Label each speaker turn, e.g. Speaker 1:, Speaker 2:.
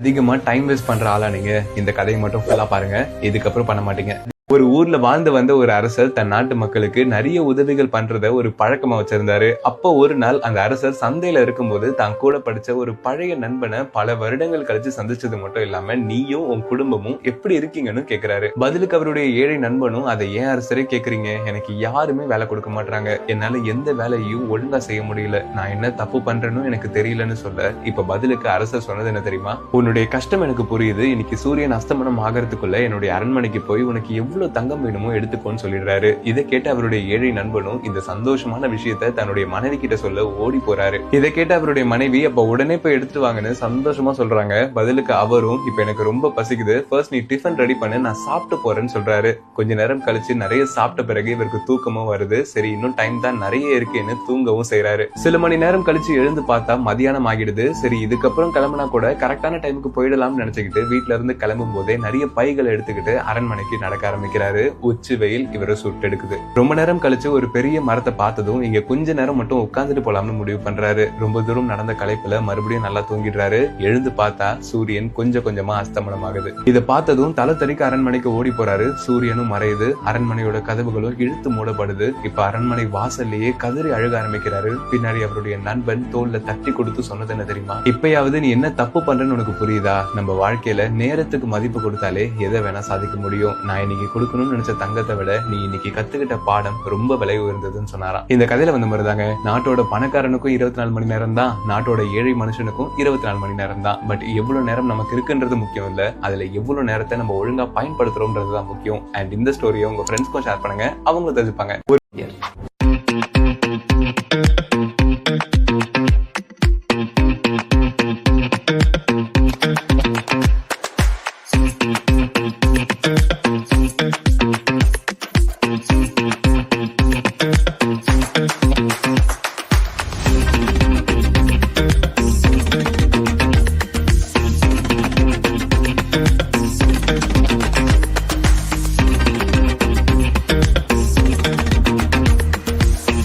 Speaker 1: அதிகமா time waste பண்ற ஆளா நீங்க? இந்த கதையை மட்டும் ஃபுல்லா பாருங்க, இதுக்கப்புறம் பண்ண மாட்டீங்க. ஒரு ஊர்ல வாழ்ந்து வந்த ஒரு அரசர் தன் நாட்டு மக்களுக்கு நிறைய உதவிகள் பண்றத ஒரு பழக்கமா வச்சிருந்தாரு. அப்போ ஒரு நாள் அந்த அரசர் சந்தையில இருக்கும்போது தான் கூட படிச்ச ஒரு பழைய நண்பனை பல வருடங்கள் கழிச்சு சந்திச்சது மட்டும் இல்லாம நீயும் உன் குடும்பமும் எப்படி இருக்கீங்கன்னு கேக்குறாரு. பதிலுக்கு அவருடைய ஏழை நண்பனும், அதை ஏன் அரசரே கேக்குறீங்க? எனக்கு யாருமே வேலை கொடுக்க மாட்டாங்க, என்னால எந்த வேலையும் ஒழுங்கா செய்ய முடியல, நான் என்ன தப்பு பண்றேன்னு எனக்கு தெரியலன்னு சொல்ல, இப்ப பதிலுக்கு அரசர் சொன்னது என்ன தெரியுமா? உன்னுடைய கஷ்டம் எனக்கு புரியுது, இன்னைக்கு சூரியன் அஸ்தமனம் ஆகிறதுக்குள்ள என்னுடைய அரண்மனைக்கு போய் உனக்கு எவ்வளவு தங்கம் வேணுமோ எடுத்துக்கோன்னு சொல்லிடுறாரு. இதை கேட்ட அவருடைய ஏழை நண்பனும் இந்த சந்தோஷமான விஷயத்த தன்னுடைய மனைவி கிட்ட சொல்ல ஓடி போறாரு. இதை கேட்ட அவருடைய மனைவி அப்ப உடனே போய் எடுத்துட்டு வாங்கன்னு சந்தோஷமா சொல்றாங்க. பதிலுக்கு அவரும், இப்ப எனக்கு ரொம்ப பசிக்குது, ஃபர்ஸ்ட் நீ டிஃபன் ரெடி பண்ணு, நான் சாப்பிட்டு போறேன்னு சொல்றாரு. கொஞ்ச நேரம் கழிச்சு நிறைய சாப்பிட்ட பிறகு இவருக்கு தூக்கமும் வருது. சரி, இன்னும் டைம் தான் நிறைய இருக்குன்னு தூங்கவும் செய்யறாரு. சில மணி நேரம் கழிச்சு எழுந்து பார்த்தா மதியானம் ஆகிடுது. சரி, இதுக்கப்புறம் கிளம்புனா கூட கரெக்டான டைமுக்கு போயிடலாம்னு நினைச்சுக்கிட்டு வீட்டுல இருந்து கிளம்பும் போதே நிறைய பைகளை எடுத்துக்கிட்டு அரண்மனைக்கு நடக்க ஆரம்பிக்கிறாரு. உச்சி வெயில் இவரை சுட்டெடுக்குது. ரொம்ப நேரம் கழிச்சு ஒரு பெரிய மரத்தை பார்த்ததும் இங்க கொஞ்ச நேரம் மட்டும் உட்கார்ந்துட்டு போலாம்னு முடிவு பண்றாரு. ரொம்ப தூரம் நடந்த களைப்புல மறுபடியும் நல்லா தூங்கிடுறாரு. எழுந்து பார்த்தா சூரியன் கொஞ்சம் கொஞ்சமா அஸ்தமனம் ஆகுது. இதை பார்த்ததும் தலை தெறிக்க அரண்மனைக்கு ஓடி போறாரு. சூரியனும் மறையுது, அரண்மனையோட கதவுகளும் இழுத்து மூடப்படுது. இப்ப அரண்மனை வாசல்லையே கதறி அழுக ஆரம்பிக்கிறாரு. பின்னாடி அவருடைய நண்பன் தோல்ல தட்டி கொடுத்து சொன்னது என்ன தெரியுமா? இப்பயாவது நீ என்ன தப்பு பண்றன்னு உனக்கு புரியுதா? நம்ம வாழ்க்கையில நேரத்துக்கு மதிப்பு கொடுத்தாலே எதை வேணா சாதிக்க முடியும். நான் இன்னைக்கு கொடுக்கணும்னு நினைச்ச தங்கத்தை விட நீ இன்னைக்கு கத்துக்கிட்ட பாடம் ரொம்ப விலை உயர்ந்ததுன்னு சொன்னாராம். இந்த கதையில வந்த மாதிரி தாங்க, நாட்டோட பணக்காரனுக்கும் 24 மணி நேரம் தான், நாட்டோட ஏழை மனுஷனுக்கும் 24 மணி நேரம் தான். பட் எவ்வளவு நேரம் நமக்கு இருக்குன்றது முக்கியம் இல்ல, அதுல எவ்வளவு நேரத்தை நம்ம ஒழுங்கா பயன்படுத்துறோம்ன்றதுதான் முக்கியம். அண்ட் இந்த ஸ்டோரியை உங்க ஃப்ரெண்ட்ஸ்க்கும் ஷேர் பண்ணுங்க, அவங்களும் தெரிஞ்சுப்பாங்க.